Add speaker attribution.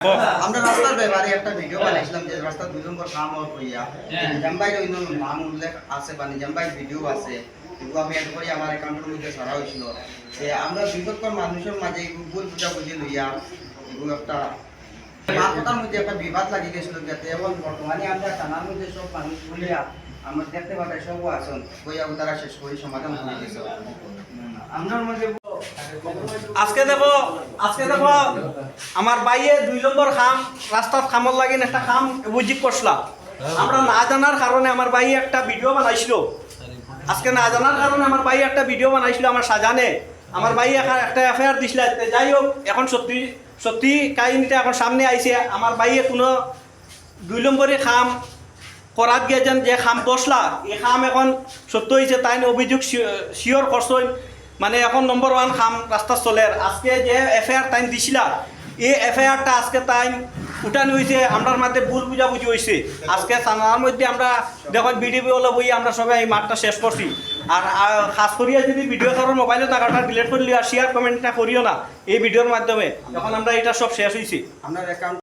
Speaker 1: আমরা রাস্তার ব্যাপারে একটা ভিডিও বানাইছিলাম যে রাস্তা 2 নম্বর কাম হইয়া জাম্বাই অন্য নাম উল্লেখ আছে বা জাম্বাই ভিডিও আছে এগুলো আমি এড করি আমার অ্যাকাউন্টের মধ্যে ছাড়া হয়েছিল যে আমরা বিগতকার মানুষের মাঝে ভুল বুঝাবুঝি লইয়া এগুলো একটা মাথার মধ্যে একটা বিবাদ লাগি গেছিল যাতে এখন বর্তমানে আমরা থানার মধ্যে সব মানুষ বলিয়া আমরা দেখতে পাই সব আসন বইয়া তারা শেষ করে সমাধান করে দিয়েছে আমরার মধ্যে
Speaker 2: আজকে দেখো আমার বাইয়ে 2 নম্বর খাম রাস্তার খামর লাগিন একটা খাম বুঝি করছিলাম আমরা না জানার কারণে আমার ভাই একটা ভিডিও বানাইছিল আজকে না জানার কারণে আমার ভাই একটা ভিডিও বানাইছিল আমার সাজানে আমার ভাই একটা এফআইআর দিছিল যাই হোক এখন সত্যি কাহিনীটা এখন সামনে আইছে আমার ভাইয়ে কোনো 2 নম্বরে খাম করাত গিয়েছেন যে খাম বসলা এই খাম এখন সত্য হয়েছে তাই অভিযোগ শিওর করছেন মানে এখন নম্বর 1 খাম রাস্তা চলের আজকে যে এফআইআর টাইম দিছিলা এই এফআইআরটা আজকে টাইম উঠানো হয়েছে আমরার মধ্যে ভুল বুঝাবুঝি হয়েছে আজকে থানার মধ্যে আমরা দেখুন বিডিপি হলো বই আমরা সবাই এই মাঠটা শেষ করছি আর খাস করিয়া যদি ভিডিও কারোর মোবাইলে টাকাটা ডিলিট করলে আর শেয়ার কমেন্টটা করিও না এই ভিডিওর মাধ্যমে এখন আমরা এটা সব শেষ হয়েছি
Speaker 1: আপনার অ্যাকাউন্ট